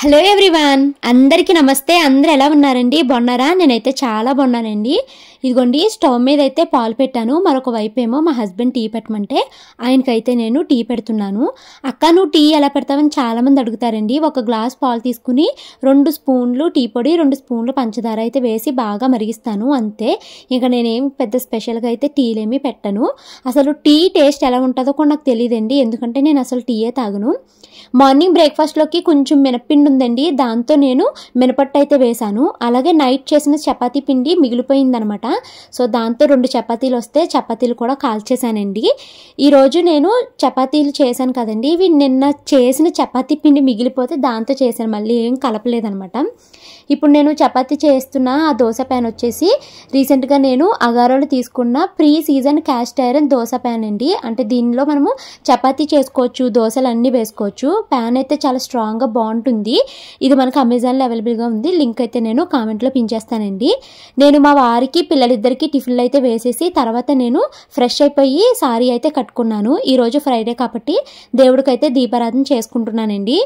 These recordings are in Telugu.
హలో ఎవ్రీవన్, అందరికీ నమస్తే. అందరూ ఎలా ఉన్నారండి? బాగున్నారా? నేనైతే చాలా బాగున్నానండి. ఇదిగోండి, స్టవ్ మీద అయితే పాలు పెట్టాను. మరొక వైపు ఏమో మా హస్బెండ్ టీ పెట్టమంటే ఆయనకైతే నేను టీ పెడుతున్నాను. అక్క, నువ్వు టీ ఎలా పెడతావని చాలామంది అడుగుతారండి. ఒక గ్లాస్ పాలు తీసుకుని 2 స్పూన్లు టీ పొడి, 2 స్పూన్లు పంచదార అయితే వేసి బాగా మరిగిస్తాను, అంతే. ఇంకా నేనేం పెద్ద స్పెషల్గా అయితే టీలేమీ పెట్టను. అసలు టీ టేస్ట్ ఎలా ఉంటుందో కూడా నాకు తెలియదండి, ఎందుకంటే నేను అసలు టీయే తాగను. మార్నింగ్ బ్రేక్ఫాస్ట్లోకి కొంచెం మినప్పిండి ఉందండి, దాంతో నేను మినపట్టు అయితే వేశాను. అలాగే నైట్ చేసిన చపాతీ పిండి మిగిలిపోయిందనమాట. సో దాంతో 2 చపాతీలు వస్తే చపాతీలు కూడా కాల్చేసానండి. ఈరోజు నేను చపాతీలు చేశాను కదండి, ఇవి నిన్న చేసిన చపాతీ పిండి మిగిలిపోతే దాంతో చేశాను, మళ్ళీ ఏం కలపలేదనమాట. ఇప్పుడు నేను చపాతీ చేస్తున్న ఆ దోశ ప్యాన్ వచ్చేసి రీసెంట్గా నేను అగారోలో తీసుకున్న pre season cast iron dosa pan అండి. అంటే దీనిలో మనము చపాతీ చేసుకోవచ్చు, దోశలు అన్నీ వేసుకోవచ్చు. ప్యాన్ అయితే చాలా స్ట్రాంగ్గా బాగుంటుంది. ఇది మనకు అమెజాన్లో అవైలబుల్గా ఉంది. లింక్ అయితే నేను కామెంట్లో పిన్ చేస్తానండి. నేను మా వారికి పిల్లలిద్దరికీ టిఫిన్లు అయితే వేసేసి తర్వాత నేను ఫ్రెష్ అయిపోయి సారీ అయితే కట్టుకున్నాను. ఈరోజు ఫ్రైడే కాబట్టి దేవుడికైతే దీపారాధన చేసుకుంటున్నానండి.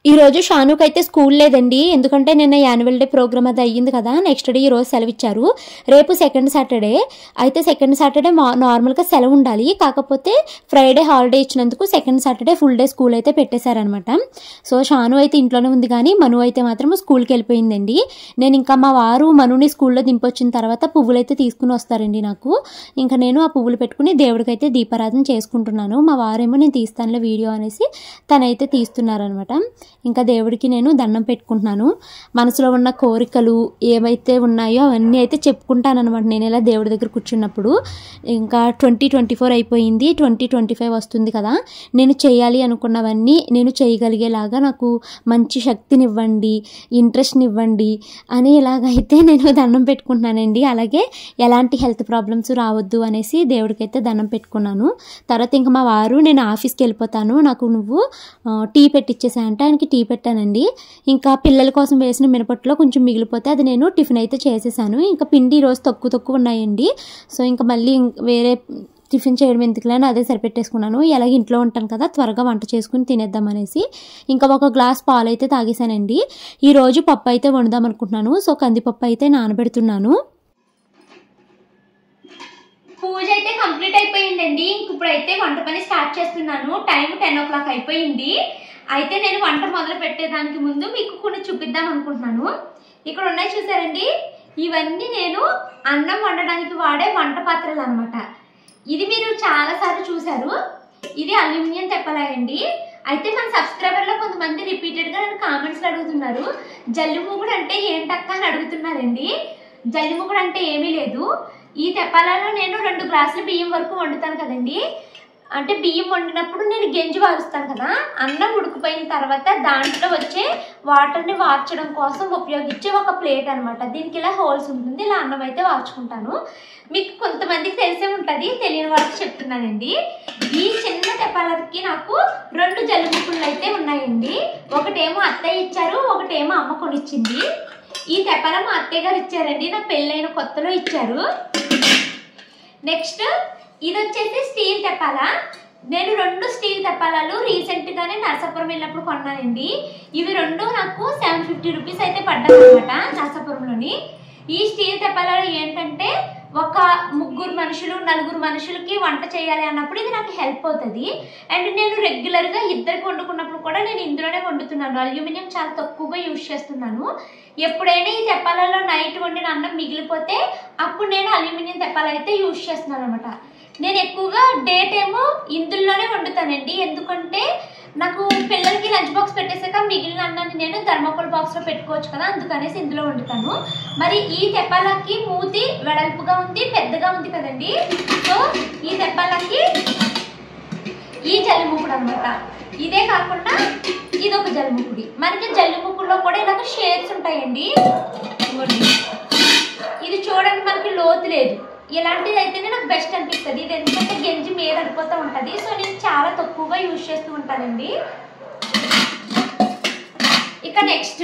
ఈరోజు షానుకి అయితే స్కూల్ లేదండి, ఎందుకంటే నిన్న యాన్యువల్ డే ప్రోగ్రామ్ అది అయ్యింది కదా. నెక్స్ట్ డే ఈరోజు సెలవు ఇచ్చారు. రేపు సెకండ్ సాటర్డే. అయితే సెకండ్ సాటర్డే నార్మల్గా సెలవు ఉండాలి, కాకపోతే ఫ్రైడే హాలిడే ఇచ్చినందుకు second Saturday full day school అయితే పెట్టేశారనమాట. సో షాను అయితే ఇంట్లోనే ఉంది, కానీ మను అయితే మాత్రం స్కూల్కి వెళ్ళిపోయిందండి. నేను ఇంకా మా వారు మనుని స్కూల్లో దింపొచ్చిన తర్వాత పువ్వులు అయితే తీసుకుని వస్తారండి నాకు. ఇంకా నేను ఆ పువ్వులు పెట్టుకుని దేవుడికైతే దీపారాధన చేసుకుంటున్నాను. మా వారేమో నేను తీస్తానులే వీడియో అనేసి తనైతే తీస్తున్నారనమాట. ఇంకా దేవుడికి నేను దండం పెట్టుకుంటున్నాను. మనసులో ఉన్న కోరికలు ఏవైతే ఉన్నాయో అవన్నీ అయితే చెప్పుకుంటాను అనమాట నేను ఇలా దేవుడి దగ్గర కూర్చున్నప్పుడు. ఇంకా 2024 అయిపోయింది, 2025 వస్తుంది కదా. నేను చేయాలి అనుకున్నవన్నీ నేను చేయగలిగేలాగా నాకు మంచి శక్తినివ్వండి, ఇంట్రెస్ట్ని ఇవ్వండి అని ఇలాగైతే నేను దండం పెట్టుకుంటున్నానండి. అలాగే ఎలాంటి హెల్త్ ప్రాబ్లమ్స్ రావద్దు అనేసి దేవుడికైతే దండం పెట్టుకున్నాను. తర్వాత ఇంకా మా వారు నేను ఆఫీస్కి వెళ్ళిపోతాను, నాకు నువ్వు టీ పెట్టిచ్చేసా అంటే ఆయనకి టీ పెట్టానండి. ఇంకా పిల్లల కోసం వేసిన మినపట్టులో కొంచెం మిగిలిపోతే అది నేను టిఫిన్ అయితే చేసేసాను. ఇంకా పిండి ఈరోజు తక్కువ ఉన్నాయండి. సో ఇంకా మళ్ళీ వేరే టిఫిన్ చేయడం ఎందుకులే అని అదే సరిపెట్టేసుకున్నాను. ఎలాగ ఇంట్లో ఉంటాను కదా, త్వరగా వంట చేసుకుని తినేద్దాం అనేసి ఇంకా ఒక గ్లాస్ పాలు అయితే తాగేసానండి. ఈరోజు పప్పు అయితే వండుదాం అనుకుంటున్నాను. సో కందిపప్పు అయితే నానబెడుతున్నాను. పూజ అయితే కంప్లీట్ అయిపోయిందండి. ఇప్పుడైతే వంట పని స్టార్ట్ చేస్తున్నాను. టైం 10 o'clock అయిపోయింది. అయితే నేను వంట మొదలు పెట్టేదానికి ముందు మీకు కొన్ని చూపిద్దాం అనుకుంటున్నాను. ఇక్కడ ఉన్నాయి చూసారండి, ఇవన్నీ నేను అన్నం వండడానికి వాడే వంట పాత్రలు అనమాట. ఇది మీరు చాలాసార్లు చూసారు. ఇది అల్యూమినియం తెప్పలాగండి. అయితే మన సబ్స్క్రైబర్లో కొంతమంది రిపీటెడ్గా నన్ను కామెంట్స్లో అడుగుతున్నారు, జల్లి మూగుడు అంటే ఏంటక్క అని అడుగుతున్నారండి. జల్లి మూగుడు అంటే ఏమీ లేదు. ఈ తెప్పాలలో నేను 2 గ్లాసులు బియ్యం వరకు వండుతాను కదండి. అంటే బియ్యం వండినప్పుడు నేను గెంజి వారుస్తాను కదా, అన్నం ఉడికిపోయిన తర్వాత దాంట్లో వచ్చే వాటర్ని వార్చడం కోసం ఉపయోగించే ఒక ప్లేట్ అనమాట. దీనికి ఇలా హోల్స్ ఉంటుంది, ఇలా అన్నం అయితే వార్చుకుంటాను. మీకు కొంతమందికి తెలిసే ఉంటుంది, తెలియని వాళ్ళకి చెప్తున్నానండి. ఈ చిన్న తెప్పాలకి నాకు 2 జల్లిముక్కులు అయితే ఉన్నాయండి. ఒకటేమో అత్తయ్య ఇచ్చారు, ఒకటేమో అమ్మ కొనిచ్చింది. ఈ తెప్పాల మా అత్తయ్య గారు ఇచ్చారండి, నా పెళ్ళైన కొత్తలో ఇచ్చారు. నెక్స్ట్ ఇది వచ్చేసి స్టీల్ తెప్పాల. నేను 2 స్టీల్ తెప్పాలాలు రీసెంట్గానే నరసాపురం వెళ్ళినప్పుడు కొన్నానండి. ఇవి 2 నాకు 750 రూపీస్ అయితే పడ్డాయి అనమాట నరసాపురంలోని. ఈ స్టీల్ తెప్పాలలో ఏంటంటే ఒక 3 మనుషులు 4 మనుషులకి వంట చేయాలి అన్నప్పుడు ఇది నాకు హెల్ప్ అవుతుంది. అండ్ నేను రెగ్యులర్గా ఇద్దరికి వండుకున్నప్పుడు కూడా నేను ఇందులోనే వండుతున్నాను. అల్యూమినియం చాలా తక్కువగా యూజ్ చేస్తున్నాను. ఎప్పుడైనా ఈ తెప్పాలలో నైట్ వండిన అన్నం మిగిలిపోతే అప్పుడు నేను అల్యూమినియం తెప్పాలు అయితే యూజ్ చేస్తున్నాను అనమాట. నేను ఎక్కువగా డే టైము ఇందులోనే వండుతానండి, ఎందుకంటే నాకు పిల్లలకి లంచ్ బాక్స్ పెట్టేసాక మిగిలిన అన్నాన్ని నేను థర్మోకోల్ బాక్స్లో పెట్టుకోవచ్చు కదా, అందుకనేసి ఇందులో వండుతాను. మరి ఈ తెప్పాలకి మూతి వెడల్పుగా ఉంది, పెద్దగా ఉంది కదండి. సో ఈ తెప్పాలకి ఈ జల్లిముక్కుడు అనమాట. ఇదే కాకుండా ఇది ఒక జల్లిముక్కుడి. మనకి జల్లిముక్కుడులో కూడా ఇలాగ షేప్స్ ఉంటాయండి. ఇది చూడండి, మనకి లోతు లేదు. ఇలాంటిది అయితేనే నాకు బెస్ట్ అనిపిస్తుంది. ఇది ఎందుకంటే గెంజి మీద అడిపోతూ ఉంటుంది. సో నేను చాలా తక్కువగా యూజ్ చేస్తూ ఉంటానండి. ఇక నెక్స్ట్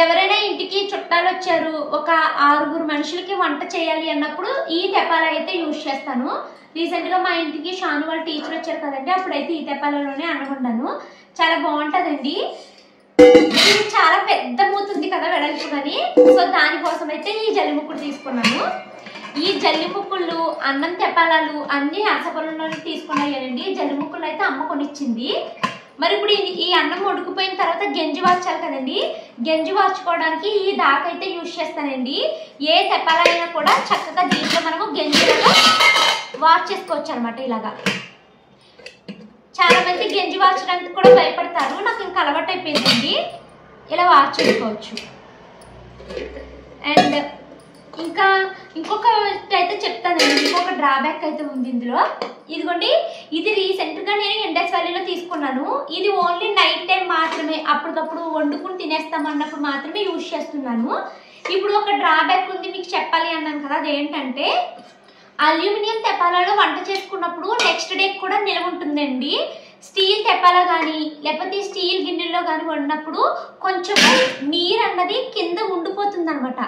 ఎవరైనా ఇంటికి చుట్టాలు వచ్చారు, ఒక 6 మనుషులకి వంట చేయాలి అన్నప్పుడు ఈ తెప్పాల అయితే యూజ్ చేస్తాను. రీసెంట్గా మా ఇంటికి షాను వాళ్ళ టీచర్ వచ్చారు కదండి, అప్పుడైతే ఈ తెప్పాలలోనే అన్నం వండాను. చాలా బాగుంటుందండి. ఇది చాలా కదా వెడల్పుగాని, సో దానికోసం అయితే ఈ జల్లి ముక్కులు తీసుకున్నాను. ఈ జల్లి ముక్కులు అన్నం తెప్పాలాలు అన్ని అరసపొలంలో తీసుకున్నాయండి. జల్లి ముక్కులు అయితే అమ్మ కొనిచ్చింది. మరి ఇప్పుడు ఈ అన్నం ఉడికిపోయిన తర్వాత గంజి వార్చాలి కదండి, గంజి వార్చుకోవడానికి ఈ దాకైతే యూజ్ చేస్తానండి. ఏ తెప్పాలైనా కూడా చక్కగా దీంట్లో మనము గంజిలాగా వార్చేసుకోవచ్చు అనమాట. ఇలాగా చాలా మంది గంజి వార్చడానికి కూడా భయపడతారు, నాకు ఇంకా అలవాటు అయిపోయిందండి. ఇలా వార్చేసుకోవచ్చు. అండ్ ఇంకా ఇంకొక అయితే చెప్తానండి, ఇంకొక డ్రాబ్యాక్ అయితే ఉంది ఇందులో. ఇదిగోండి, ఇది రీసెంట్గా నేను ఇండస్ వ్యాలీలో తీసుకున్నాను. ఇది ఓన్లీ నైట్ టైం మాత్రమే, అప్పటికప్పుడు వండుకుని తినేస్తాం అన్నప్పుడు మాత్రమే యూజ్ చేస్తున్నాను. ఇప్పుడు ఒక డ్రాబ్యాక్ ఉంది మీకు చెప్పాలి అన్నాను కదా, అదేంటంటే అల్యూమినియం తెప్పాలలో వంట చేసుకున్నప్పుడు నెక్స్ట్ డే కూడా నిల్వ ఉంటుందండి. స్టీల్ తెప్పాల కానీ లేకపోతే స్టీల్ గిన్నెల్లో కానీ వండినప్పుడు కొంచెం నీరు అన్నది కింద ఉండిపోతుంది అనమాట,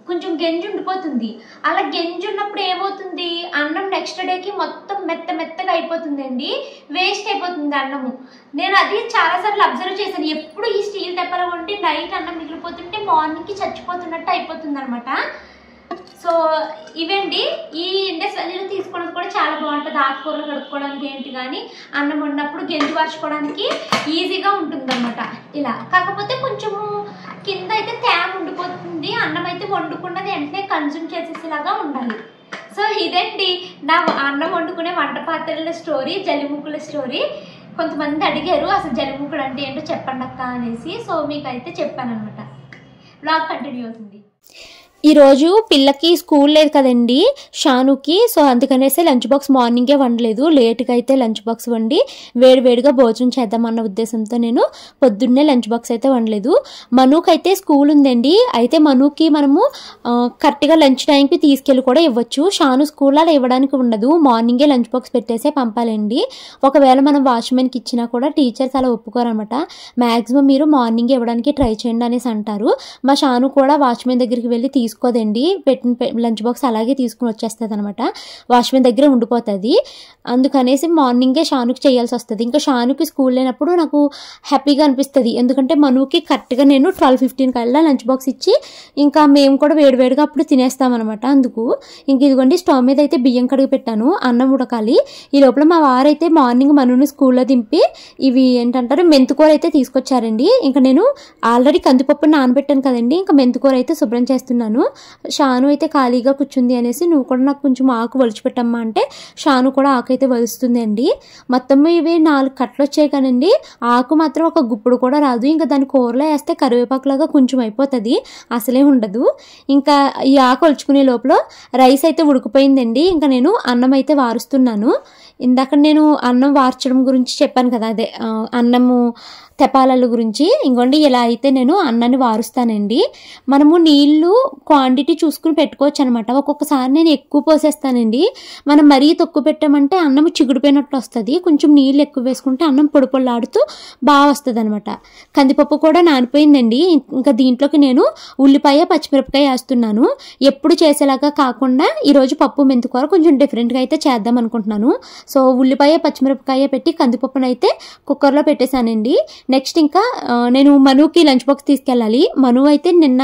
కొంచెం గంజి ఉండిపోతుంది. అలా గంజి ఉన్నప్పుడు ఏమవుతుంది, అన్నం నెక్స్ట్ డేకి మొత్తం మెత్తగా అయిపోతుందండి, వేస్ట్ అయిపోతుంది అన్నము. నేను అది చాలాసార్లు అబ్జర్వ్ చేశాను. ఎప్పుడు ఈ స్టీల్ తెప్పాల వండి నైట్ అన్నం మిగిలిపోతుంటే మార్నింగ్కి చచ్చిపోతున్నట్టు అయిపోతుంది అనమాట. సో ఇవండి, ఈ ఇండస్ వ్యాలీలో తీసుకున్నది కూడా చాలా బాగుంటుంది. ఆకుకూరలు కడుక్కోవడానికి ఏంటి కానీ అన్నం వండినప్పుడు గంజి వార్చుకోవడానికి ఈజీగా ఉంటుంది అనమాట. ఇలా కాకపోతే కొంచెము కింద అయితే తేమ ఉండిపోతుంది, అన్నం అయితే వండుకున్నది వెంటనే కన్జ్యూమ్ చేసేసేలాగా ఉండాలి. సో ఇదండి నా అన్నం వండుకునే వంట పాత్రల స్టోరీ, జల్లిముక్కుల స్టోరీ. కొంతమంది అడిగారు అసలు జల్లిముక్కుడు అంటే ఏంటో చెప్పండి అక్క అనేసి, సో మీకైతే చెప్పాను అనమాట. బ్లాగ్ కంటిన్యూ అవుతుంది. ఈరోజు పిల్లకి స్కూల్ లేదు కదండి షానుకి, సో అందుకనేసి లంచ్ బాక్స్ మార్నింగే వండలేదు, లేట్గా అయితే లంచ్ బాక్స్ వండి వేడివేడిగా భోజనం చేద్దామన్న ఉద్దేశంతో నేను పొద్దున్నే లంచ్ బాక్స్ అయితే వండలేదు. మనుకి అయితే స్కూల్ ఉందండి, అయితే మనుకి మనము కరెక్ట్గా లంచ్ టైంకి తీసుకెళ్ళి కూడా ఇవ్వచ్చు. షాను స్కూల్లో అలా ఇవ్వడానికి ఉండదు, మార్నింగే లంచ్ బాక్స్ పెట్టేసే పంపాలండి. ఒకవేళ మనం వాచ్మెన్కి ఇచ్చినా కూడా టీచర్స్ అలా ఒప్పుకోరనమాట. మ్యాక్సిమం మీరు మార్నింగే ఇవ్వడానికి ట్రై చేయండి అనేసి అంటారు. మా షాను కూడా వాచ్మెన్ దగ్గరికి వెళ్ళి తీసుకోదండి, పెట్టిన లంచ్ బాక్స్ అలాగే తీసుకుని వచ్చేస్తుంది అనమాట, వాచ్మెన్ దగ్గర ఉండిపోతుంది. అందుకనేసి మార్నింగే షానుకి చేయాల్సి వస్తుంది. ఇంకా షానుకి స్కూల్ లేనప్పుడు నాకు హ్యాపీగా అనిపిస్తుంది, ఎందుకంటే మనుకి కరెక్ట్గా నేను 12:15 కల్లా లంచ్ బాక్స్ ఇచ్చి ఇంకా మేము కూడా వేడివేడిగా అప్పుడు తినేస్తామన్నమాట. అందుకు ఇంక ఇదిగోండి స్టవ్ మీద అయితే బియ్యం కడిగి పెట్టాను, అన్నం ఉడకాలి. ఈ లోపల మా వారైతే మార్నింగ్ మనుని స్కూల్లో దింపి ఇవి ఏంటంటారు మెంతుకూర అయితే తీసుకొచ్చారండి. ఇంకా నేను ఆల్రెడీ కందిపప్పు నానబెట్టాను కదండి, ఇంకా మెంతుకూర అయితే శుభ్రం చేస్తున్నాను. షాను అయితే ఖాళీగా కూర్చుంది అనేసి నువ్వు కూడా నాకు కొంచెం ఆకు వలిచి పెట్టమ్మా అంటే షాను కూడా ఆకు అయితే వలుస్తుంది అండి. మొత్తం ఇవి 4 కట్టలు వచ్చాయి కానండి, ఆకు మాత్రం ఒక గుప్పుడు కూడా రాదు. ఇంకా దాని కూరలో వేస్తే కరివేపాకులాగా కొంచెం అయిపోతుంది, అసలే ఉండదు. ఇంకా ఈ ఆకు వలుచుకునే లోపల రైస్ అయితే ఉడికిపోయిందండి. ఇంకా నేను అన్నం అయితే వారుస్తున్నాను. ఇందాక నేను అన్నం వార్చడం గురించి చెప్పాను కదా, అదే అన్నము తెపాలల గురించి. ఇంకోండి ఇలా అయితే నేను అన్నాన్ని వారుస్తానండి. మనము నీళ్లు క్వాంటిటీ చూసుకుని పెట్టుకోవచ్చు అనమాట. ఒక్కొక్కసారి నేను ఎక్కువ పోసేస్తానండి, మనం మరీ తక్కువ పెట్టామంటే అన్నం చిగుడిపోయినట్టు వస్తుంది. కొంచెం నీళ్ళు ఎక్కువ వేసుకుంటే అన్నం పొడి పొల్లాడుతూ బాగా వస్తుంది అనమాట. కందిపప్పు కూడా నానిపోయిందండి. ఇంకా దీంట్లోకి నేను ఉల్లిపాయ పచ్చిమిరపకాయ వేస్తున్నాను. ఎప్పుడు చేసేలాగా కాకుండా ఈరోజు పప్పు మెంతుకూర కొంచెం డిఫరెంట్గా అయితే చేద్దాం అనుకుంటున్నాను. సో ఉల్లిపాయ పచ్చిమిరపకాయ పెట్టి కందిపప్పును అయితే కుక్కర్లో పెట్టేశానండి. నెక్స్ట్ ఇంకా నేను మనుకి లంచ్ బాక్స్ తీసుకెళ్ళాలి. మను అయితే నిన్న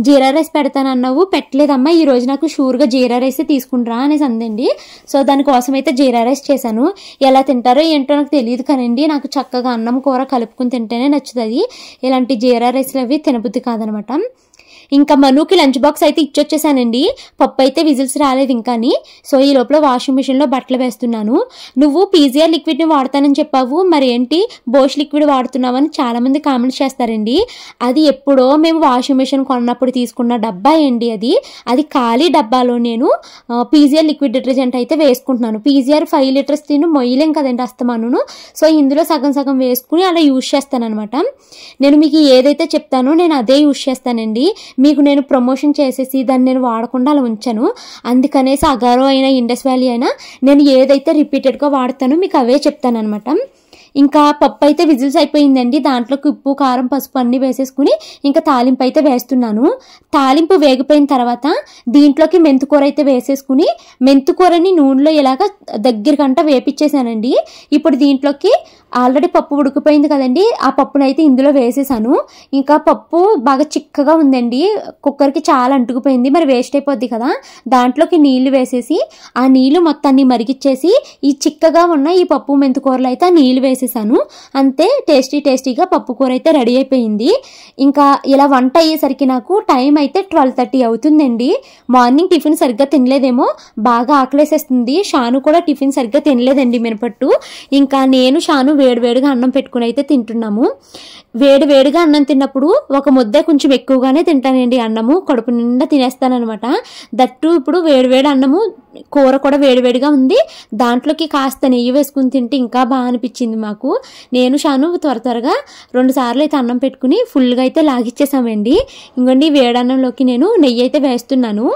జీరా రైస్ పెడతానన్నావు, పెట్టలేదమ్మా, ఈ రోజు నాకు షూర్గా జీరా రైసే తీసుకుంటారా అనేసి అందండి. సో దానికోసం అయితే జీరా రైస్ చేశాను. ఎలా తింటారో ఏంటో నాకు తెలియదు కానండి, నాకు చక్కగా అన్నం కూర కలుపుకుని తింటేనే నచ్చుతుంది. ఇలాంటి జీరా రైస్లు అవి తినబుద్ధి కాదనమాట. ఇంకా మనుకి లంచ్ బాక్స్ అయితే ఇచ్చొచ్చేసానండి. పప్పు అయితే విజిల్స్ రాలేదు ఇంకాని. సో ఈ లోపల వాషింగ్ మిషన్లో బట్టలు వేస్తున్నాను. నువ్వు పీజీఆర్ లిక్విడ్ని వాడతానని చెప్పావు, మరి ఏంటి బోష్ లిక్విడ్ వాడుతున్నావని చాలామంది కామెంట్స్ చేస్తారండి. అది ఎప్పుడో మేము వాషింగ్ మిషన్ కొన్నప్పుడు తీసుకున్న డబ్బా అండి. అది ఖాళీ డబ్బాలో నేను పీజీఆర్ లిక్విడ్ డిటర్జెంట్ అయితే వేసుకుంటున్నాను. పీజీఆర్ 5 లీటర్స్ మొయ్యలేం కదండి అస్తమాను. సో ఇందులో సగం సగం వేసుకుని అలా యూజ్ చేస్తాను అనమాట. నేను మీకు ఏదైతే చెప్తానో నేను అదే యూజ్ చేస్తానండి. మీకు నేను ప్రమోషన్ చేసేసి దాన్ని నేను వాడకుండా అలా ఉంచాను. అందుకనేసి అగారో అయినా ఇండస్ వ్యాలీ అయినా నేను ఏదైతే రిపీటెడ్గా వాడతానో మీకు అవే చెప్తాను అనమాట. ఇంకా పప్పు అయితే విజిల్స్ అయిపోయిందండి. దాంట్లోకి ఉప్పు కారం పసుపు అన్నీ వేసేసుకుని ఇంకా తాలింపు అయితే వేస్తున్నాను. తాలింపు వేగిపోయిన తర్వాత దీంట్లోకి మెంతుకూర అయితే వేసేసుకుని మెంతుకూరని నూనెలో ఇలాగ దగ్గరకంట వేపించేసానండి. ఇప్పుడు దీంట్లోకి ఆల్రెడీ పప్పు ఉడికిపోయింది కదండి, ఆ పప్పునైతే ఇందులో వేసేసాను. ఇంకా పప్పు బాగా చిక్కగా ఉందండి, కుక్కర్కి చాలా అంటుకుపోయింది, మరి వేస్ట్ అయిపోద్ది కదా. దాంట్లోకి నీళ్లు వేసేసి ఆ నీళ్లు మొత్తాన్ని మరిగిచ్చేసి ఈ చిక్కగా ఉన్న ఈ పప్పు మెంతికూరలో అయితే ఆ నీళ్లు వేసేసాను. అంతే, టేస్టీగా పప్పు కూర అయితే రెడీ అయిపోయింది. ఇంకా ఇలా వంట అయ్యేసరికి నాకు టైం అయితే 12:30 అవుతుందండి. మార్నింగ్ టిఫిన్ సరిగ్గా తినలేదేమో, బాగా ఆకలేసేస్తుంది. షాను కూడా టిఫిన్ సరిగ్గా తినలేదండి మినపట్టు. ఇంకా నేను షాను వేడివేడిగా అన్నం పెట్టుకుని అయితే తింటున్నాము. వేడివేడిగా అన్నం తిన్నప్పుడు ఒక ముద్ద కొంచెం ఎక్కువగానే తింటానండి, అన్నము కడుపు నిండా తినేస్తానమాట. దట్టు ఇప్పుడు వేడివేడి అన్నము, కూర కూడా వేడివేడిగా ఉంది, దాంట్లోకి కాస్త నెయ్యి వేసుకుని తింటే ఇంకా బాగా అనిపించింది మాకు. నేను షాను త్వరగా 2 సార్లు అయితే అన్నం పెట్టుకుని ఫుల్గా అయితే లాగిచ్చేసామండి. ఇంకోండి వేడన్నంలోకి నేను నెయ్యి అయితే వేస్తున్నాను.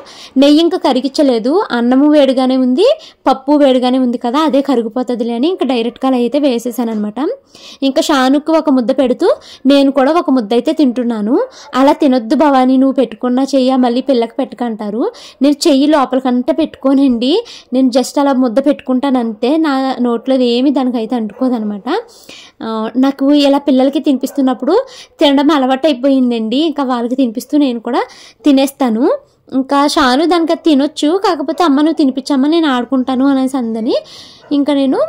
నెయ్యి ఇంకా కరిగించలేదు, అన్నము వేడిగానే ఉంది, పప్పు వేడిగానే ఉంది కదా, అదే కరిగిపోతుందిలే అని ఇంకా డైరెక్ట్గా అలా అయితే వేసేసాను అనమాట. ఇంకా షానుకు ఒక ముద్ద పెడుతూ నేను కూడా ఒక ముద్ద అయితే తింటున్నాను. అలా తినొద్దు భవాని, నువ్వు పెట్టుకున్నా చెయ్య మళ్ళీ పిల్లకి పెట్టుకుంటారు. నేను చెయ్యి లోపలికంతా పెట్టుకోనండి, నేను జస్ట్ అలా ముద్ద పెట్టుకుంటాను అంతే, నా నోట్లో ఏమి దానికైతే అంటుకోదనమాట. నాకు ఇలా పిల్లలకి తినిపిస్తున్నప్పుడు తినడం అలవాటు అయిపోయిందండి, ఇంకా వాళ్ళకి తినిపిస్తూ నేను కూడా తినేస్తాను. ఇంకా షాను దానికి తినొచ్చు, కాకపోతే అమ్మ నువ్వు తినిపించమ్మా నేను ఆడుకుంటాను అనేసి అందని ఇంకా నేను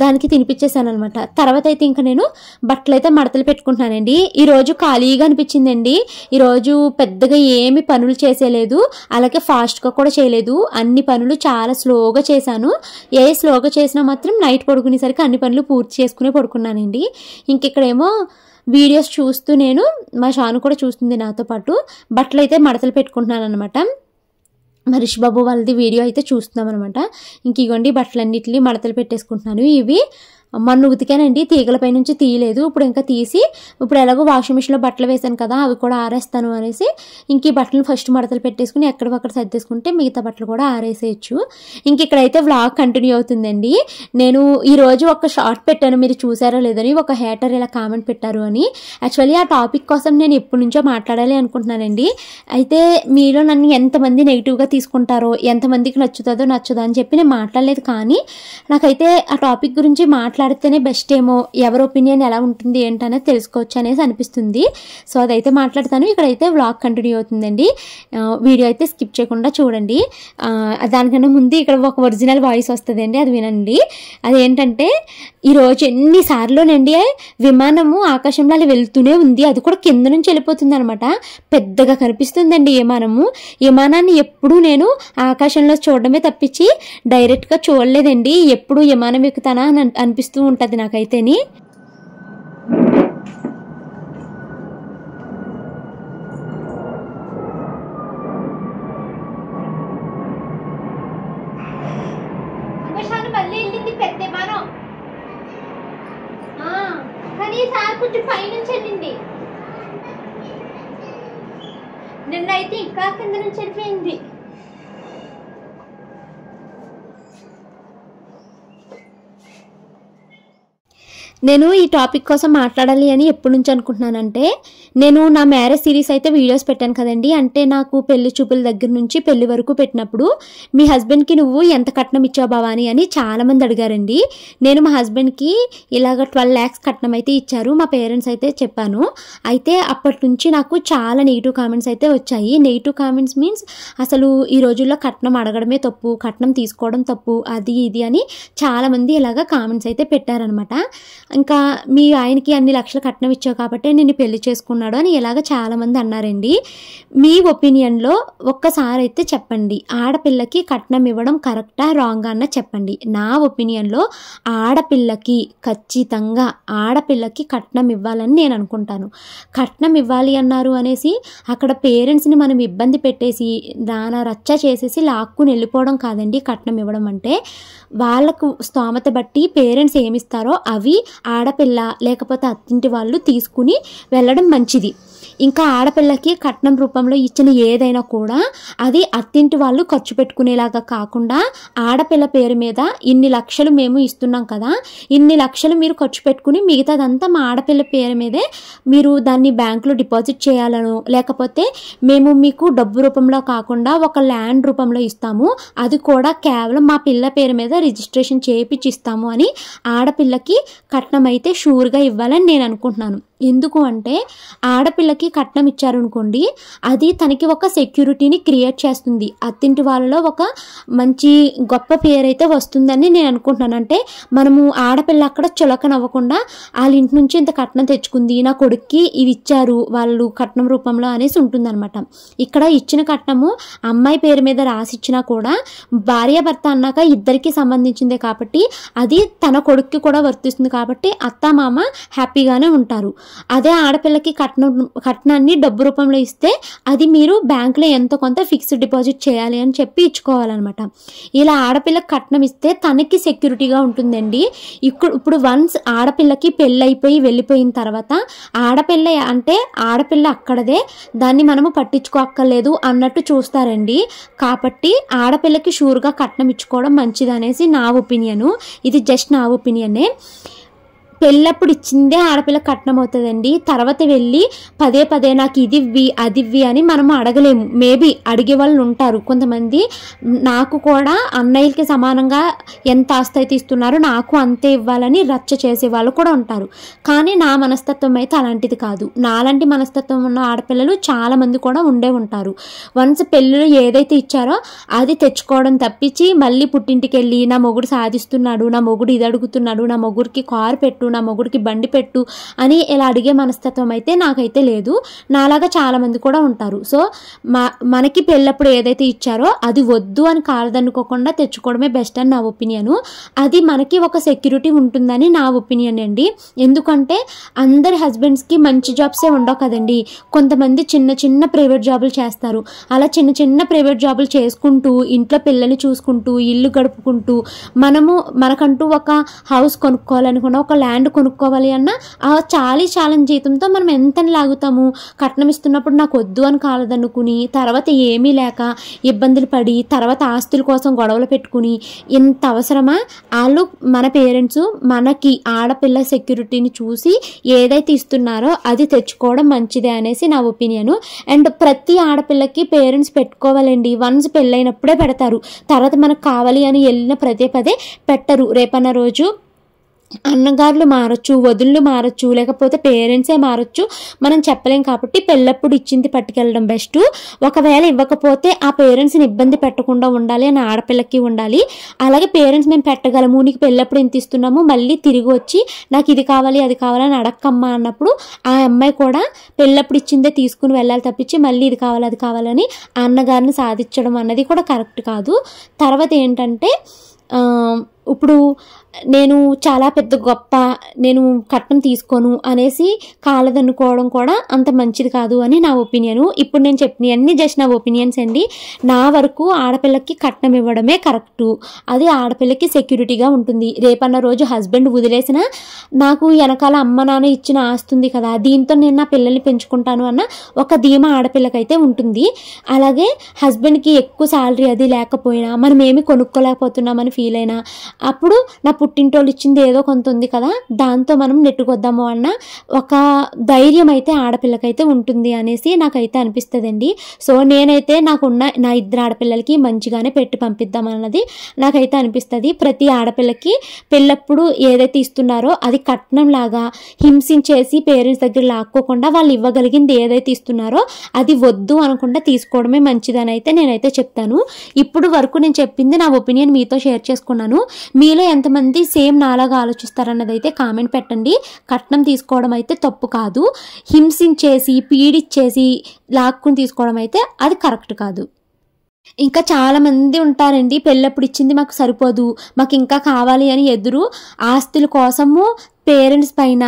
దానికి తినిపించేసాను అనమాట. తర్వాత అయితే ఇంకా నేను బట్టలు అయితే మడతలు పెట్టుకుంటున్నానండి. ఈరోజు ఖాళీగా అనిపించిందండి, ఈరోజు పెద్దగా ఏమి పనులు చేసేలేదు, అలాగే ఫాస్ట్గా కూడా చేయలేదు, అన్ని పనులు చాలా స్లోగా చేశాను. స్లోగా చేసినా మాత్రం నైట్ పడుకునేసరికి అన్ని పనులు పూర్తి చేసుకునే పడుకున్నానండి. ఇంక ఇక్కడేమో వీడియోస్ చూస్తూ నేను, మా షాను కూడా చూస్తుంది నాతో పాటు, బట్టలు అయితే మడతలు పెట్టుకుంటున్నాను అనమాట. మరిష్ బాబు వాళ్ళది వీడియో అయితే చూస్తున్నాం అనమాట. ఇంక ఇగోండి బట్టలన్నిటిని మడతలు పెట్టేసుకుంటున్నాను. ఇవి మొన్న ఉతికానండి, తీగలపై నుంచి తీయలేదు, ఇప్పుడు ఇంకా తీసి ఇప్పుడు ఎలాగో వాషింగ్ మిషన్లో బట్టలు వేసాను కదా, అవి కూడా ఆరేస్తాను అనేసి ఇంక ఈ బట్టలు ఫస్ట్ మడతలు పెట్టేసుకుని ఎక్కడొక్కడ సర్దేసుకుంటే మిగతా బట్టలు కూడా ఆరేసేయచ్చు. ఇంక ఇక్కడైతే వ్లాగ్ కంటిన్యూ అవుతుందండి. నేను ఈరోజు ఒక షార్ట్ పెట్టాను, మీరు చూసారో లేదని, ఒక హేటర్ ఇలా కామెంట్ పెట్టారు అని. యాక్చువల్లీ ఆ టాపిక్ కోసం నేను ఎప్పటి నుంచో మాట్లాడాలి అనుకుంటున్నానండి. అయితే మీలో నన్ను ఎంతమంది నెగిటివ్గా తీసుకుంటారో, ఎంతమందికి నచ్చుతుందో నచ్చదో అని చెప్పి నేను మాట్లాడలేదు, కానీ నాకైతే ఆ టాపిక్ గురించి మాట్లాడితేనే బెస్ట్ ఏమో, ఎవరి ఒపీనియన్ ఎలా ఉంటుంది ఏంటనేది తెలుసుకోవచ్చు అనేసి అనిపిస్తుంది. సో అదైతే మాట్లాడతాను. ఇక్కడైతే వ్లాగ్ కంటిన్యూ అవుతుందండి, వీడియో అయితే స్కిప్ చేయకుండా చూడండి. దానికన్నా ముందు ఇక్కడ ఒక ఒరిజినల్ వాయిస్ వస్తుందండి, అది వినండి. అదేంటంటే ఈరోజు ఎన్నిసార్లునండి విమానము ఆకాశంలో అలా వెళ్తూనే ఉంది, అది కూడా కింద నుంచి వెళ్ళిపోతుంది అనమాట, పెద్దగా కనిపిస్తుందండి విమానము. విమానాన్ని ఎప్పుడు నేను ఆకాశంలో చూడడమే తప్పించి డైరెక్ట్గా చూడలేదండి, ఎప్పుడు విమానం ఎక్కుతానా అని అనిపిస్తూ ఉంటుంది నాకైతేని. మళ్ళీ వెళ్ళింది పెద్ద విమానం, కానీ ఈసారి కొంచెం పైనుంచి వెళ్ళింది, నిన్నైతే ఇంకా కింద నుంచి వెళ్ళిపోయింది. నేను ఈ టాపిక్ కోసం మాట్లాడాలి అని ఎప్పటి నుంచి అనుకుంటున్నానంటే, నేను నా మ్యారేజ్ సిరీస్ అయితే వీడియోస్ పెట్టాను కదండి, అంటే నాకు పెళ్లి చూపుల దగ్గర నుంచి పెళ్లి వరకు పెట్టినప్పుడు మీ హస్బెండ్కి నువ్వు ఎంత కట్నం ఇచ్చావు భవాని అని చాలామంది అడిగారండి. నేను మా హస్బెండ్కి ఇలాగ 12 lakhs కట్నం అయితే ఇచ్చారు మా పేరెంట్స్ అయితే చెప్పాను. అయితే అప్పటి నుంచి నాకు చాలా నెగిటివ్ కామెంట్స్ అయితే వచ్చాయి. నెగిటివ్ కామెంట్స్ మీన్స్ అసలు ఈ రోజుల్లో కట్నం అడగడమే తప్పు, కట్నం తీసుకోవడం తప్పు, అది ఇది అని చాలామంది ఇలాగ కామెంట్స్ అయితే పెట్టారనమాట. ఇంకా మీ ఆయనకి అన్ని లక్షల కట్నం ఇచ్చావు కాబట్టి నేను పెళ్లి చేసుకున్నాడు అని ఇలాగ చాలామంది అన్నారండి. మీ ఒపీనియన్లో ఒక్కసారి అయితే చెప్పండి, ఆడపిల్లకి కట్నం ఇవ్వడం కరెక్టా రాంగా అన్న చెప్పండి. నా ఒపీనియన్లో ఆడపిల్లకి ఖచ్చితంగా ఆడపిల్లకి కట్నం ఇవ్వాలని నేను అనుకుంటాను. కట్నం ఇవ్వాలి అన్నారు అనేసి అక్కడ పేరెంట్స్ని మనం ఇబ్బంది పెట్టేసి దాన రచ్చ చేసేసి లాక్కుని వెళ్ళిపోవడం కాదండి కట్నం ఇవ్వడం అంటే. వాళ్ళకు స్తోమత బట్టి పేరెంట్స్ ఏమిస్తారో అవి ఆడపిల్ల లేకపోతే అత్తింటి వాళ్ళు తీసుకుని వెళ్ళడం మంచిది. ఇంకా ఆడపిల్లకి కట్నం రూపంలో ఇచ్చిన ఏదైనా కూడా అది అత్తింటి వాళ్ళు ఖర్చు పెట్టుకునేలాగా కాకుండా ఆడపిల్ల పేరు మీద ఇన్ని లక్షలు మేము ఇస్తున్నాం కదా, ఇన్ని లక్షలు మీరు ఖర్చు పెట్టుకుని మిగతాదంతా మా ఆడపిల్ల పేరు మీదే మీరు దాన్ని బ్యాంకులో డిపాజిట్ చేయాలను, లేకపోతే మేము మీకు డబ్బు రూపంలో కాకుండా ఒక ల్యాండ్ రూపంలో ఇస్తాము, అది కూడా కేవలం మా పిల్ల పేరు మీద రిజిస్ట్రేషన్ చేయించి ఇస్తాము అని ఆడపిల్లకి కట్నం అయితే షూర్గా ఇవ్వాలని నేను అనుకుంటున్నాను. ఎందుకు అంటే ఆడపిల్లకి కట్నం ఇచ్చారనుకోండి, అది తనకి ఒక సెక్యూరిటీని క్రియేట్ చేస్తుంది, అత్తింటి వాళ్ళలో ఒక మంచి గొప్ప పేరు అయితే వస్తుందని నేను అనుకుంటున్నాను. అంటే మనము ఆడపిల్ల అక్కడ చులకనవ్వకుండా వాళ్ళ ఇంటి నుంచి ఇంత కట్నం తెచ్చుకుంది, నా కొడుక్కి ఇది ఇచ్చారు వాళ్ళు కట్నం రూపంలో అనేసి ఉంటుందన్నమాట. ఇక్కడ ఇచ్చిన కట్నము అమ్మాయి పేరు మీద రాసిచ్చినా కూడా భార్యాభర్త అన్నాక ఇద్దరికి సంబంధించిందే కాబట్టి అది తన కొడుక్కి కూడా వర్తిస్తుంది కాబట్టి అత్త మామ హ్యాపీగానే ఉంటారు. అదే ఆడపిల్లకి కట్నాన్ని డబ్బు రూపంలో ఇస్తే అది మీరు బ్యాంకులో ఎంతో కొంత ఫిక్స్డ్ డిపాజిట్ చేయాలి అని చెప్పి ఇచ్చుకోవాలన్నమాట. ఇలా ఆడపిల్లకి కట్నం ఇస్తే తనకి సెక్యూరిటీగా ఉంటుందండి. ఇప్పుడు వన్స్ ఆడపిల్లకి పెళ్ళైపోయి వెళ్ళిపోయిన తర్వాత ఆడపిల్ల అంటే ఆడపిల్ల అక్కడదే, దాన్ని మనము పట్టించుకోక్కర్లేదు అన్నట్టు చూస్తారండి. కాబట్టి ఆడపిల్లకి షూర్గా కట్నం ఇచ్చుకోవడం మంచిది అనేసి నా ఒపీనియను. ఇది జస్ట్ నా ఒపీనియనే. పెళ్ళప్పుడు ఇచ్చిందే ఆడపిల్ల కట్నం అవుతుందండి. తర్వాత వెళ్ళి పదే పదే నాకు ఇది ఇవ్వి అది ఇవ్వి అని మనం అడగలేము. మేబీ అడిగే వాళ్ళు ఉంటారు కొంతమంది. నాకు కూడా అన్నయ్యలకి సమానంగా ఎంత ఆస్తి అయితే ఇస్తున్నారో నాకు అంతే ఇవ్వాలని రచ్చ చేసే వాళ్ళు కూడా ఉంటారు. కానీ నా మనస్తత్వం అయితే అలాంటిది కాదు. నాలాంటి మనస్తత్వం ఉన్న ఆడపిల్లలు చాలామంది కూడా ఉండే ఉంటారు. వన్స్ పెళ్ళిలో ఏదైతే ఇచ్చారో అది తెచ్చుకోవడం తప్పించి మళ్ళీ పుట్టింటికి వెళ్ళి నా మొగుడు సాధిస్తున్నాడు, నా మొగుడు ఇది అడుగుతున్నాడు, నా మొగుడికి కారు పెట్టు, నా మొగుడికి బండి పెట్టు అని ఇలా అడిగే మనస్తత్వం అయితే నాకైతే లేదు. నాలాగా చాలా మంది కూడా ఉంటారు. సో మనకి పెళ్ళప్పుడు ఏదైతే ఇచ్చారో అది వద్దు అని కాదనుకోకుండా తెచ్చుకోవడమే బెస్ట్ అని నా ఒపీనియను. అది మనకి ఒక సెక్యూరిటీ ఉంటుందని నా ఒపీనియన్ అండి. ఎందుకంటే అందరి హస్బెండ్స్కి మంచి జాబ్సే ఉండవు కదండి. కొంతమంది చిన్న చిన్న ప్రైవేట్ జాబులు చేస్తారు. అలా చిన్న చిన్న ప్రైవేట్ జాబులు చేసుకుంటూ ఇంట్లో పిల్లల్ని చూసుకుంటూ ఇల్లు గడుపుకుంటూ మనకంటూ ఒక హౌస్ కొనుక్కోవాలనుకున్న, ఒక ల్యాండ్ కొనుక్కోవాలి అన్న ఆ చాలా జీతంతో మనం ఎంతని లాగుతాము. కట్నం ఇస్తున్నప్పుడు నాకు వద్దు అని కాలదనుకుని తర్వాత ఏమీ లేక ఇబ్బందులు పడి తర్వాత ఆస్తుల కోసం గొడవలు పెట్టుకుని ఇంత అవసరమా? వాళ్ళు మన పేరెంట్స్ మనకి ఆడపిల్ల సెక్యూరిటీని చూసి ఏదైతే ఇస్తున్నారో అది తెచ్చుకోవడం మంచిదే అనేసి నా ఒపీనియను. అండ్ ప్రతి ఆడపిల్లకి పేరెంట్స్ పెట్టుకోవాలండి. వన్స్ పెళ్ళైనప్పుడే పెడతారు. తర్వాత మనకు కావాలి అని వెళ్ళిన పదే పెట్టరు. రేపన్న రోజు అన్నగారులు మారచ్చు, వదుళ్ళు మారచ్చు, లేకపోతే పేరెంట్సే మారచ్చు, మనం చెప్పలేం. కాబట్టి పెళ్ళప్పుడు ఇచ్చింది పట్టుకెళ్ళడం బెస్ట్. ఒకవేళ ఇవ్వకపోతే ఆ పేరెంట్స్ని ఇబ్బంది పెట్టకుండా ఉండాలి అని ఆడపిల్లకి ఉండాలి. అలాగే పేరెంట్స్ మేము పెట్టగలము, నీకు పెళ్ళప్పుడు ఇంత ఇస్తున్నాము, మళ్ళీ తిరిగి వచ్చి నాకు ఇది కావాలి అది కావాలని అడక్కమ్మా అన్నప్పుడు ఆ అమ్మాయి కూడా పెళ్ళప్పుడు ఇచ్చిందే తీసుకుని వెళ్ళాలి తప్పించి మళ్ళీ ఇది కావాలి అది కావాలని ఆ అన్నగారిని సాధించడం అన్నది కూడా కరెక్ట్ కాదు. తర్వాత ఏంటంటే ఇప్పుడు నేను చాలా పెద్ద గొప్ప, నేను కట్నం తీసుకోను అనేసి కాలదనుకోవడం కూడా అంత మంచిది కాదు అని నా ఒపీనియను. ఇప్పుడు నేను చెప్పినవన్నీ జస్ట్ నా ఒపీనియన్స్ అండి. నా వరకు ఆడపిల్లకి కట్నం ఇవ్వడమే కరెక్టు. అది ఆడపిల్లకి సెక్యూరిటీగా ఉంటుంది. రేపన్న రోజు హస్బెండ్ వదిలేసినా నాకు వెనకాల అమ్మ నాన్న ఇచ్చిన ఆస్తుంది కదా, దీంతో నేను నా పిల్లల్ని పెంచుకుంటాను అన్న ఒక ధీమా ఆడపిల్లకైతే ఉంటుంది. అలాగే హస్బెండ్కి ఎక్కువ శాలరీ అది లేకపోయినా, మనం ఏమి కొనుక్కోలేకపోతున్నామని ఫీల్ అయినా, అప్పుడు నా పుట్టింటోళ్ళు ఇచ్చింది ఏదో కొంత ఉంది కదా, దాంతో మనం నెట్టుకొద్దాము అన్న ఒక ధైర్యం అయితే ఆడపిల్లకైతే ఉంటుంది అనేసి నాకైతే అనిపిస్తుందండి. సో నేనైతే నాకున్న నా ఇద్దరు ఆడపిల్లలకి మంచిగానే పెట్టి పంపిద్దామన్నది నాకైతే అనిపిస్తుంది. ప్రతి ఆడపిల్లకి పెళ్ళప్పుడు ఏదైతే ఇస్తున్నారో అది కట్నం లాగా హింసించేసి పేరెంట్స్ దగ్గర లాక్కోకుండా వాళ్ళు ఇవ్వగలిగింది ఏదైతే ఇస్తున్నారో అది వద్దు అనకుండా తీసుకోవడమే మంచిదని అయితే నేనైతే చెప్తాను. ఇప్పుడు వరకు నేను చెప్పింది నా ఒపీనియన్ మీతో షేర్ చేసుకున్నాను. మీలో ఎంతమంది సేమ్ నాలాగా ఆలోచిస్తారన్నది అయితే కామెంట్ పెట్టండి. కట్నం తీసుకోవడం అయితే తప్పు కాదు, హింసించేసి పీడిచ్చేసి లాక్కుని తీసుకోవడం అయితే అది కరెక్ట్ కాదు. ఇంకా చాలా మంది ఉంటారండి, పెళ్ళప్పుడు ఇచ్చింది మాకు సరిపోదు, మాకు ఇంకా కావాలి అని ఎదురు ఆస్తుల కోసము పేరెంట్స్ పైన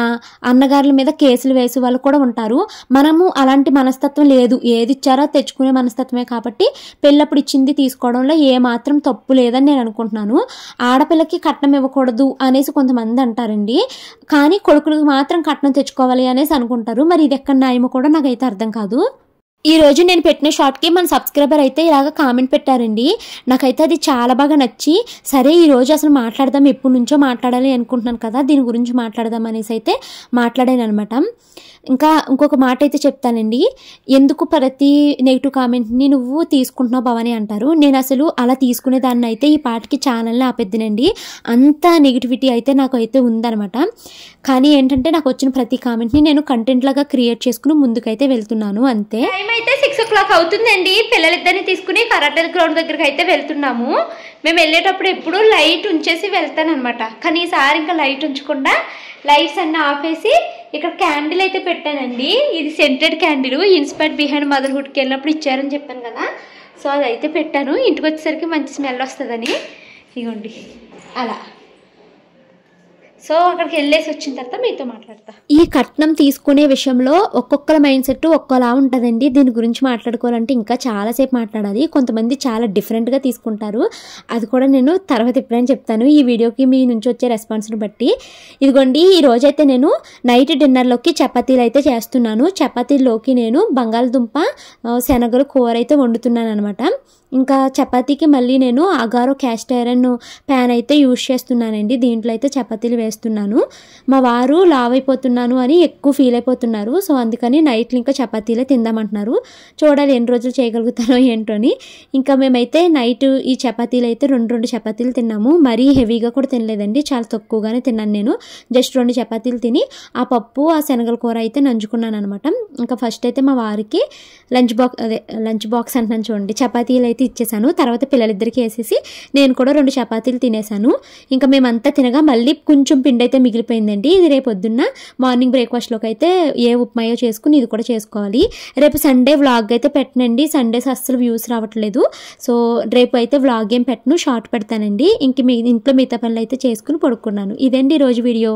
అన్నగారుల మీద కేసులు వేసే వాళ్ళు కూడా ఉంటారు. మనము అలాంటి మనస్తత్వం లేదు, ఏది ఇచ్చారో తెచ్చుకునే మనస్తత్వమే కాబట్టి పెళ్ళప్పుడు ఇచ్చింది తీసుకోవడంలో ఏమాత్రం తప్పు లేదని నేను అనుకుంటున్నాను. ఆడపిల్లకి కట్నం ఇవ్వకూడదు అనేసి కొంతమంది అంటారండి, కానీ కొడుకులకు మాత్రం కట్నం తెచ్చుకోవాలి అనేసి అనుకుంటారు. మరి ఇది ఎక్కడ న్యాయమో కూడా నాకైతే అర్థం కాదు. ఈ రోజు నేను పెట్టిన షార్ట్కి మన సబ్స్క్రైబర్ అయితే ఇలాగ కామెంట్ పెట్టారండి. నాకైతే అది చాలా బాగా నచ్చి, సరే ఈరోజు అసలు మాట్లాడదాం, ఎప్పటి నుంచో మాట్లాడాలి అనుకుంటున్నాను కదా, దీని గురించి మాట్లాడదాం అనేసి అయితే మాట్లాడాను అనమాట. ఇంకా ఇంకొక మాట అయితే చెప్తానండి, ఎందుకు ప్రతి నెగిటివ్ కామెంట్ని నువ్వు తీసుకుంటున్నావు భవాని అంటారు. నేను అసలు అలా తీసుకునేదాన్ని అయితే ఈ పాటికి ఛానల్ని ఆపేద్దినండి, అంత నెగిటివిటీ అయితే నాకు అయితే ఉందనమాట. కానీ ఏంటంటే నాకు వచ్చిన ప్రతి కామెంట్ని నేను కంటెంట్ లాగా క్రియేట్ చేసుకుని ముందుకైతే వెళ్తున్నాను అంతే. టైం అయితే 6 o'clock అవుతుందండి. పిల్లలిద్దరిని తీసుకుని కరాటే గ్రౌండ్ దగ్గరికి అయితే వెళ్తున్నాము. మేము వెళ్ళేటప్పుడు ఎప్పుడు లైట్ ఉంచేసి వెళ్తానమాట, కానీ ఈసారి ఇంకా లైట్ ఉంచకుండా లైట్స్ అన్నీ ఆపేసి ఇక్కడ క్యాండిల్ అయితే పెట్టానండి. ఇది సెంటెడ్ క్యాండిల్, ఇన్స్పైర్డ్ బిహైండ్ మదర్హుడ్కి వెళ్ళినప్పుడు ఇచ్చారని చెప్పాను కదా, సో అదైతే పెట్టాను. ఇంటికి వచ్చేసరికి మంచి స్మెల్ వస్తుందని. ఇదిగోండి అలా. సో అక్కడికి వెళ్ళేసి వచ్చిన తర్వాత మీతో మాట్లాడతా. ఈ కట్నం తీసుకునే విషయంలో ఒక్కొక్కల మైండ్ సెట్ ఒక్కోలా ఉంటుందండి. దీని గురించి మాట్లాడుకోవాలంటే ఇంకా చాలాసేపు మాట్లాడాలి. కొంతమంది చాలా డిఫరెంట్గా తీసుకుంటారు, అది కూడా నేను తర్వాత ఎప్పుడైనా చెప్తాను ఈ వీడియోకి మీ నుంచి వచ్చే రెస్పాన్స్ని బట్టి. ఇదిగోండి ఈ రోజైతే నేను నైట్ డిన్నర్లోకి చపాతీలు అయితే చేస్తున్నాను. చపాతీల్లోకి నేను బంగాళదుంప శనగలు కూర అయితే వండుతున్నాను అనమాట. ఇంకా చపాతీకి మళ్ళీ నేను అగారో క్యాస్ట్ ఐరన్ ప్యాన్ అయితే యూజ్ చేస్తున్నానండి. దీంట్లో అయితే చపాతీలు వేస్తున్నాను. మా వారు లావ్ అయిపోతున్నాను అని ఎక్కువ ఫీల్ అయిపోతున్నారు, సో అందుకని నైట్లో ఇంకా చపాతీలే తిందామంటున్నారు. చూడాలి ఎన్ని రోజులు చేయగలుగుతానో ఏంటో అని. ఇంకా మేమైతే నైట్ ఈ చపాతీలు అయితే రెండు చపాతీలు తిన్నాము. మరీ హెవీగా కూడా తినలేదండి, చాలా తక్కువగానే తిన్నాను నేను. జస్ట్ 2 చపాతీలు తిని ఆ పప్పు ఆ శనగల కూర అయితే నంచుకున్నాను అనమాట. ఇంకా ఫస్ట్ అయితే మా వారికి లంచ్ బాక్స్ అంటున్నాను చూడండి, చపాతీలు అయితే ఇచ్చేసాను. తర్వాత పిల్లలిద్దరికి వేసేసి నేను కూడా 2 చపాతీలు తినేసాను. ఇంకా మేమంతా తినగా మళ్ళీ కొంచెం పిండి అయితే మిగిలిపోయిందండి. ఇది రేపు పొద్దున్న మార్నింగ్ బ్రేక్ఫాస్ట్లోకి అయితే ఏ ఉప్మాయో చేసుకుని ఇది కూడా చేసుకోవాలి. రేపు సండే వ్లాగ్ అయితే పెట్టనండి, సండేస్ అస్సలు వ్యూస్ రావట్లేదు. సో రేపు అయితే వ్లాగ్ ఏం పెట్టను, షార్ట్ పెడతానండి. ఇంక మీ ఇంట్లో మిగతా పనులు అయితే చేసుకుని పడుకున్నాను. ఇదండి ఈరోజు వీడియో.